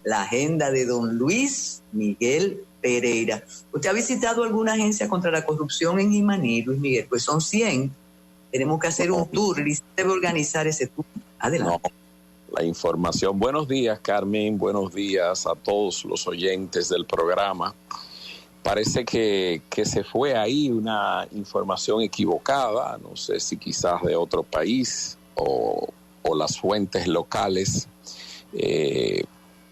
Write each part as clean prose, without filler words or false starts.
la agenda de don Luis Miguel Pereira. ¿Usted ha visitado alguna agencia contra la corrupción en Jimaní, Luis Miguel? Pues son 100. Tenemos que hacer un tour. Luis debe organizar ese tour. Adelante. La información. Buenos días, Carmen. Buenos días a todos los oyentes del programa. Parece que se fue ahí una información equivocada. No sé si quizás de otro país o las fuentes locales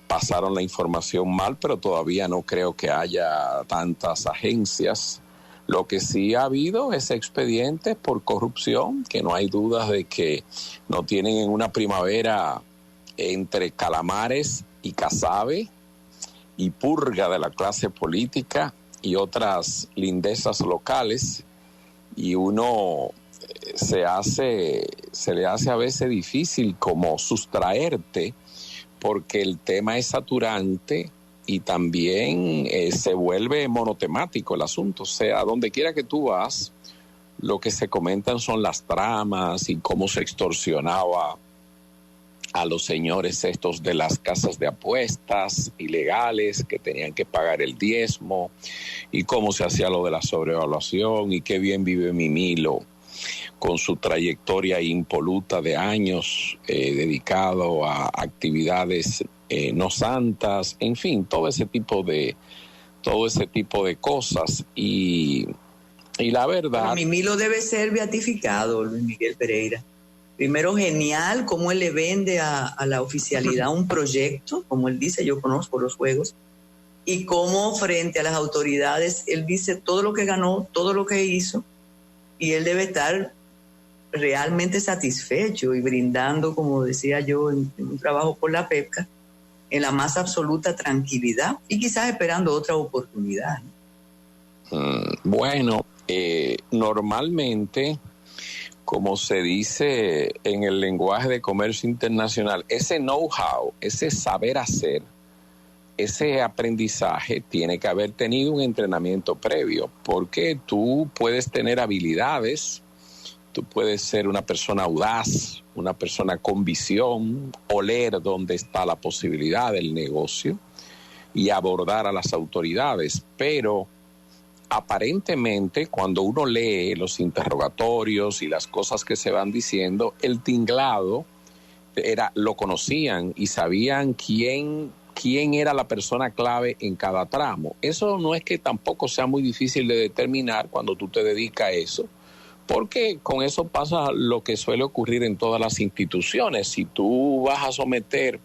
pasaron la información mal, pero todavía no creo que haya tantas agencias. Lo que sí ha habido es expedientes por corrupción, que no hay dudas de que no tienen en una primavera entre calamares y casabe y purga de la clase política y otras lindezas locales, y uno se le hace a veces difícil como sustraerte, porque el tema es saturante y también se vuelve monotemático el asunto. O sea, donde quiera que tú vas, lo que se comentan son las tramas y cómo se extorsionaba a los señores estos de las casas de apuestas ilegales que tenían que pagar el diezmo, y cómo se hacía lo de la sobrevaluación, y qué bien vive Mimilo con su trayectoria impoluta de años dedicado a actividades no santas, en fin, todo ese tipo de cosas. Y la verdad... Bueno, Mimilo debe ser beatificado, Luis Miguel Pereira. Primero, genial cómo él le vende a la oficialidad un proyecto, como él dice, yo conozco los juegos, y cómo frente a las autoridades él dice todo lo que ganó, todo lo que hizo, y él debe estar realmente satisfecho y brindando, como decía yo, en un trabajo por la PEPCA, en la más absoluta tranquilidad y quizás esperando otra oportunidad. Bueno, normalmente, como se dice en el lenguaje de comercio internacional, ese know-how, ese saber hacer, ese aprendizaje tiene que haber tenido un entrenamiento previo, porque tú puedes tener habilidades, tú puedes ser una persona audaz, una persona con visión, oler dónde está la posibilidad del negocio y abordar a las autoridades, pero aparentemente cuando uno lee los interrogatorios y las cosas que se van diciendo, el tinglado lo conocían y sabían quién era la persona clave en cada tramo. Eso no es que tampoco sea muy difícil de determinar cuando tú te dedicas a eso, porque con eso pasa lo que suele ocurrir en todas las instituciones. Si tú vas a someter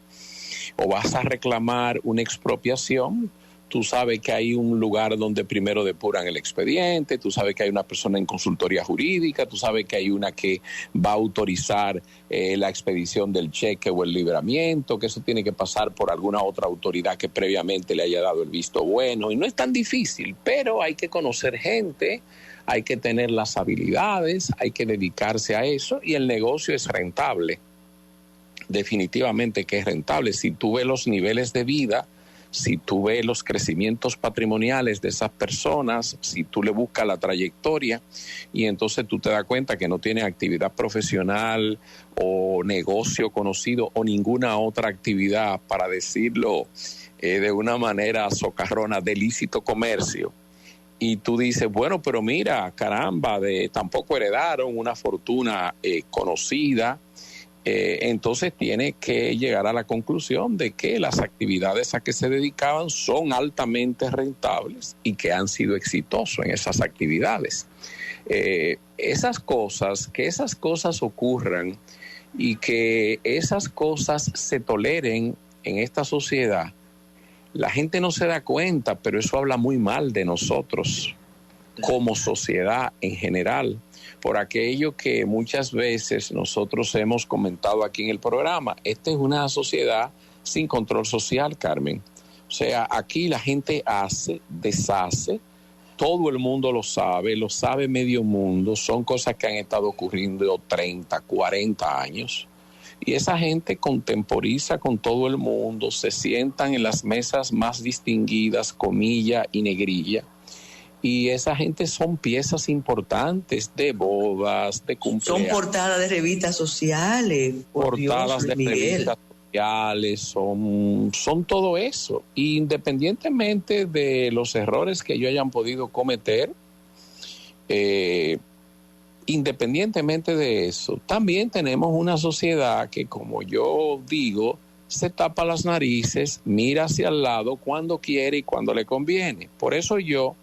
o vas a reclamar una expropiación, tú sabes que hay un lugar donde primero depuran el expediente, tú sabes que hay una persona en consultoría jurídica, tú sabes que hay una que va a autorizar la expedición del cheque o el libramiento, que eso tiene que pasar por alguna otra autoridad que previamente le haya dado el visto bueno, y no es tan difícil, pero hay que conocer gente, hay que tener las habilidades, hay que dedicarse a eso, y el negocio es rentable. Definitivamente que es rentable. Si tú ves los niveles de vida, si tú ves los crecimientos patrimoniales de esas personas, si tú le buscas la trayectoria, y entonces tú te das cuenta que no tienen actividad profesional o negocio conocido o ninguna otra actividad, para decirlo de una manera socarrona, de lícito comercio. Y tú dices, bueno, pero mira, caramba, tampoco heredaron una fortuna conocida. Entonces tiene que llegar a la conclusión de que las actividades a que se dedicaban son altamente rentables y que han sido exitosos en esas actividades. Que esas cosas ocurran y que esas cosas se toleren en esta sociedad, la gente no se da cuenta, pero eso habla muy mal de nosotros como sociedad en general, por aquello que muchas veces nosotros hemos comentado aquí en el programa. Esta es una sociedad sin control social, Carmen. O sea, aquí la gente hace, deshace, todo el mundo lo sabe medio mundo, son cosas que han estado ocurriendo 30, 40 años. Y esa gente contemporiza con todo el mundo, se sientan en las mesas más distinguidas, comilla y negrilla. Y esa gente son piezas importantes de bodas, de cumpleaños. Son portadas de revistas sociales, portadas de revistas son todo eso. Independientemente de los errores que ellos hayan podido cometer, independientemente de eso, también tenemos una sociedad que, como yo digo, se tapa las narices, mira hacia el lado cuando quiere y cuando le conviene. Por eso yo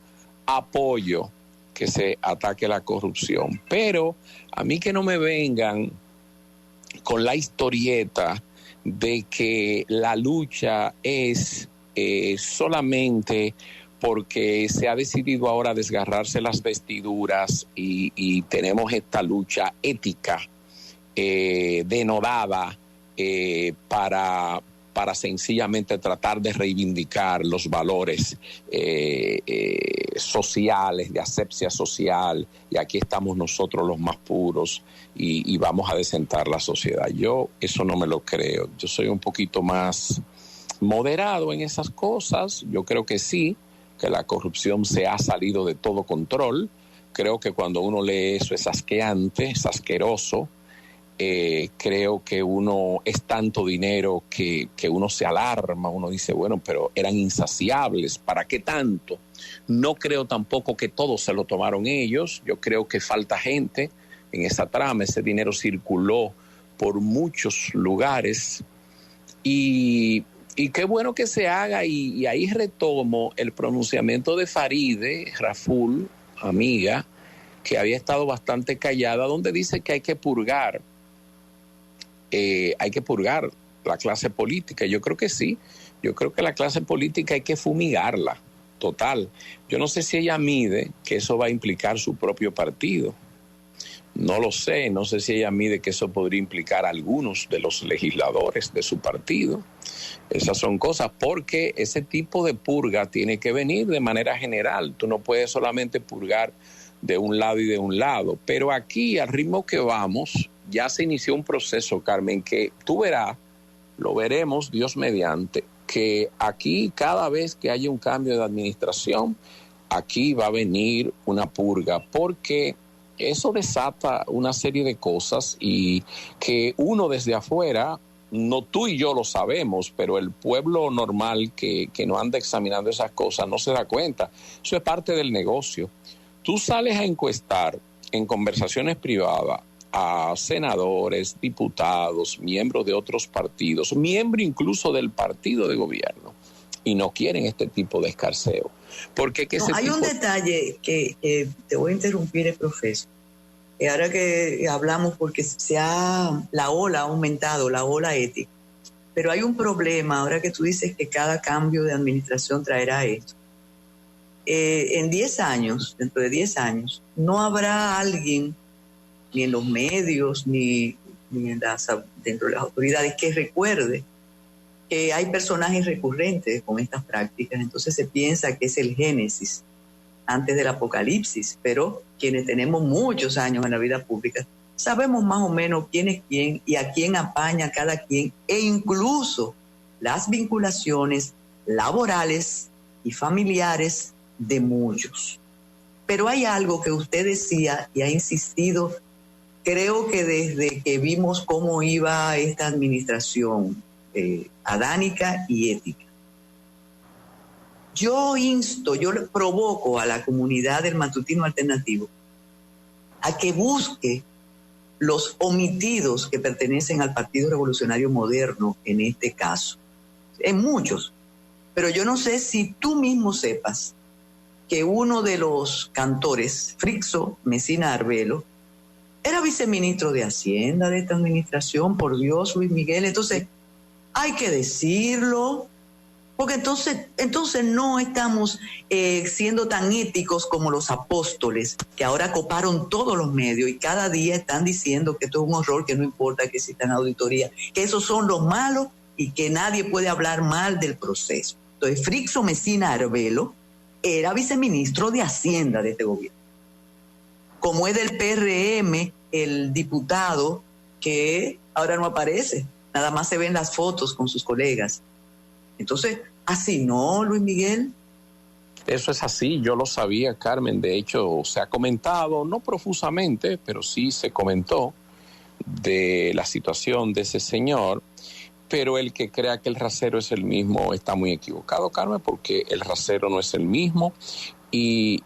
apoyo que se ataque la corrupción. Pero a mí que no me vengan con la historieta de que la lucha es solamente porque se ha decidido ahora desgarrarse las vestiduras y tenemos esta lucha ética denodada para sencillamente tratar de reivindicar los valores sociales, de asepsia social, y aquí estamos nosotros los más puros y vamos a desentar la sociedad. Yo eso no me lo creo. Yo soy un poquito más moderado en esas cosas. Yo creo que sí, que la corrupción se ha salido de todo control. Creo que cuando uno lee eso es asqueante, es asqueroso. Creo que uno es tanto dinero que uno se alarma, uno dice, bueno, pero eran insaciables, ¿para qué tanto? No creo tampoco que todo se lo tomaron ellos. Yo creo que falta gente en esa trama. Ese dinero circuló por muchos lugares y qué bueno que se haga, y ahí retomo el pronunciamiento de Faride Raful, amiga, que había estado bastante callada, donde dice que hay que purgar la clase política. Yo creo que sí, yo creo que la clase política hay que fumigarla, total. Yo no sé si ella mide que eso va a implicar su propio partido. No lo sé, no sé si ella mide que eso podría implicar a algunos de los legisladores de su partido. Esas son cosas, porque ese tipo de purga tiene que venir de manera general. Tú no puedes solamente purgar de un lado y de un lado. Pero aquí, al ritmo que vamos, ya se inició un proceso, Carmen, que tú verás, lo veremos, Dios mediante, que aquí cada vez que haya un cambio de administración, aquí va a venir una purga, porque eso desata una serie de cosas y que uno desde afuera, no tú y yo lo sabemos, pero el pueblo normal que no anda examinando esas cosas no se da cuenta. Eso es parte del negocio. Tú sales a encuestar en conversaciones privadas a senadores, diputados, miembros de otros partidos, miembros incluso del partido de gobierno, y no quieren este tipo de escarceo. Porque hay un detalle que te voy a interrumpir, profesor. Ahora que hablamos, porque la ola ha aumentado, la ola ética. Pero hay un problema, ahora que tú dices que cada cambio de administración traerá esto. En 10 años, dentro de 10 años, no habrá alguien, ni en los medios, ni dentro de las autoridades, que recuerde que hay personajes recurrentes con estas prácticas. Entonces se piensa que es el génesis antes del apocalipsis, pero quienes tenemos muchos años en la vida pública sabemos más o menos quién es quién y a quién apaña cada quien, e incluso las vinculaciones laborales y familiares de muchos. Pero hay algo que usted decía y ha insistido, creo que desde que vimos cómo iba esta administración adánica y ética. Yo le provoco a la comunidad del matutino alternativo a que busque los omitidos que pertenecen al Partido Revolucionario Moderno en este caso. En muchos. Pero yo no sé si tú mismo sepas que uno de los cantores, Frixo Mesina Arbelo, era viceministro de Hacienda de esta administración, por Dios, Luis Miguel. Entonces, hay que decirlo, porque entonces no estamos siendo tan éticos como los apóstoles, que ahora coparon todos los medios y cada día están diciendo que esto es un horror, que no importa que existan auditorías, que esos son los malos y que nadie puede hablar mal del proceso. Entonces, Frixo Mesina Arbelo era viceministro de Hacienda de este gobierno. Como es del PRM, el diputado que ahora no aparece, nada más se ven las fotos con sus colegas. Entonces, así no, Luis Miguel. Eso es así, yo lo sabía, Carmen. De hecho, se ha comentado, no profusamente, pero sí se comentó de la situación de ese señor. pero el que crea que el rasero es el mismo está muy equivocado, Carmen, porque el rasero no es el mismo. Y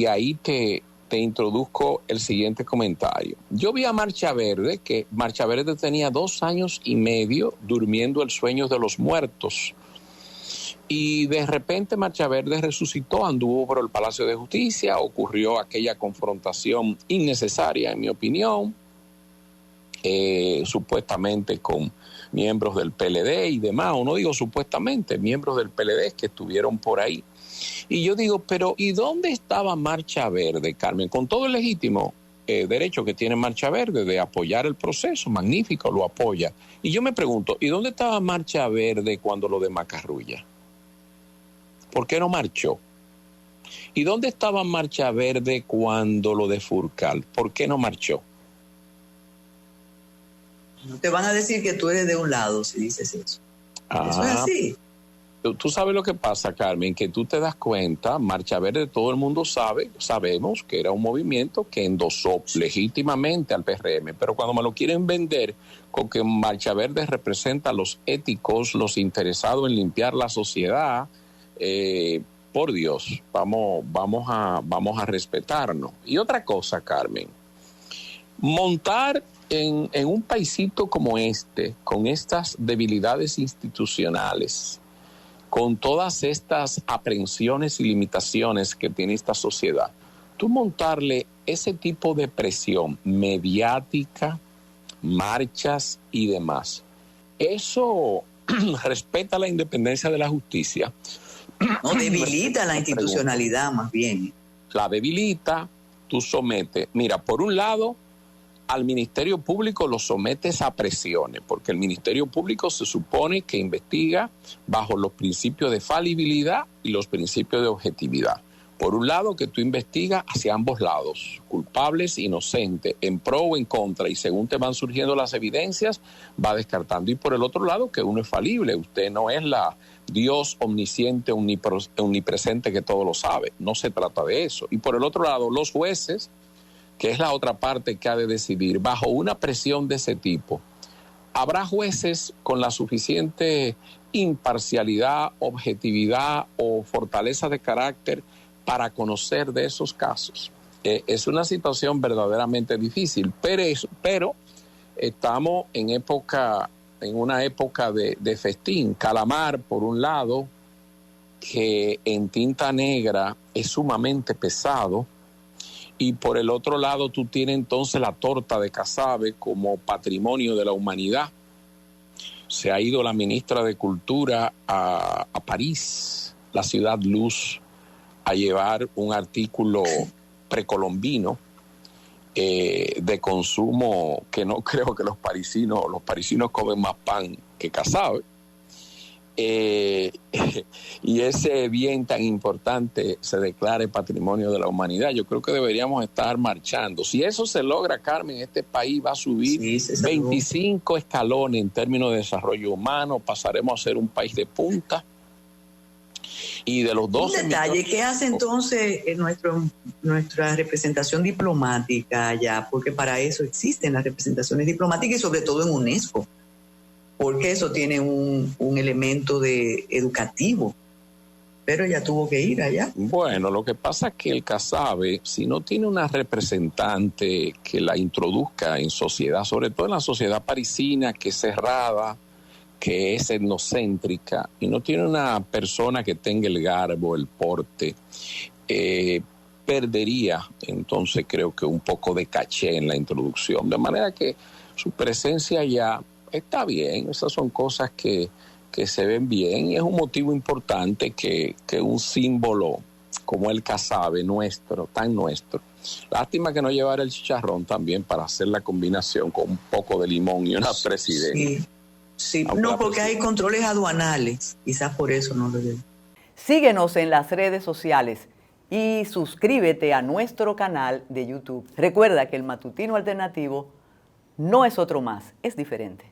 ahí te introduzco el siguiente comentario. Yo vi a Marcha Verde, que Marcha Verde tenía 2 años y medio durmiendo el sueño de los muertos. Y de repente Marcha Verde resucitó, anduvo por el Palacio de Justicia, ocurrió aquella confrontación innecesaria, en mi opinión, supuestamente con miembros del PLD y demás, o no digo supuestamente, miembros del PLD que estuvieron por ahí. Y yo digo, pero ¿y dónde estaba Marcha Verde, Carmen? Con todo el legítimo derecho que tiene Marcha Verde de apoyar el proceso, magnífico, lo apoya. Y yo me pregunto, ¿y dónde estaba Marcha Verde cuando lo de Macarrulla? ¿Por qué no marchó? ¿Y dónde estaba Marcha Verde cuando lo de Furcal? ¿Por qué no marchó? No te van a decir que tú eres de un lado si dices eso. Eso es así. Tú sabes lo que pasa, Carmen, que tú te das cuenta, Marcha Verde, todo el mundo sabemos que era un movimiento que endosó legítimamente al PRM, pero cuando me lo quieren vender con que Marcha Verde representa a los éticos, los interesados en limpiar la sociedad, por Dios, vamos a respetarnos. Y otra cosa, Carmen, montar en un paisito como este, con estas debilidades institucionales, con todas estas aprensiones y limitaciones que tiene esta sociedad, tú montarle ese tipo de presión mediática, marchas y demás, eso respeta la independencia de la justicia. No, debilita la institucionalidad más bien. La debilita, tú sometes. Mira, por un lado, al Ministerio Público lo sometes a presiones, porque el Ministerio Público se supone que investiga bajo los principios de falibilidad y los principios de objetividad. Por un lado, que tú investigas hacia ambos lados, culpables, inocentes, en pro o en contra, y según te van surgiendo las evidencias, va descartando. Y por el otro lado, que uno es falible, usted no es la Dios omnisciente, omnipresente que todo lo sabe, no se trata de eso. Y por el otro lado, los jueces, que es la otra parte que ha de decidir, bajo una presión de ese tipo, ¿habrá jueces con la suficiente imparcialidad, objetividad o fortaleza de carácter para conocer de esos casos? Es una situación verdaderamente difícil, pero estamos en una época de festín. Calamar, por un lado, que en tinta negra es sumamente pesado, y por el otro lado tú tienes entonces la torta de Casabe como patrimonio de la humanidad. Se ha ido la ministra de Cultura a París, la ciudad luz, a llevar un artículo precolombino de consumo que no creo que los parisinos comen más pan que Casabe. Y ese bien tan importante se declare patrimonio de la humanidad. Yo creo que deberíamos estar marchando. Si eso se logra, Carmen, este país va a subir 25 escalones en términos de desarrollo humano, pasaremos a ser un país de punta. Y de los 12 un detalle, ¿qué hace entonces nuestra representación diplomática allá? Porque para eso existen las representaciones diplomáticas y sobre todo en UNESCO, porque eso tiene un elemento educativo, pero ella tuvo que ir allá. Bueno, lo que pasa es que el Casabe, si no tiene una representante que la introduzca en sociedad, sobre todo en la sociedad parisina, que es cerrada, que es etnocéntrica, y no tiene una persona que tenga el garbo, el porte, perdería entonces creo que un poco de caché en la introducción, de manera que su presencia ya está bien. Esas son cosas que se ven bien, y es un motivo importante que un símbolo como el Casabe nuestro, tan nuestro. Lástima que no llevara el chicharrón también para hacer la combinación con un poco de limón y una presidenta. Sí, no, porque hay controles aduanales, quizás por eso no lo veo. Síguenos en las redes sociales y suscríbete a nuestro canal de YouTube. Recuerda que el Matutino Alternativo no es otro más, es diferente.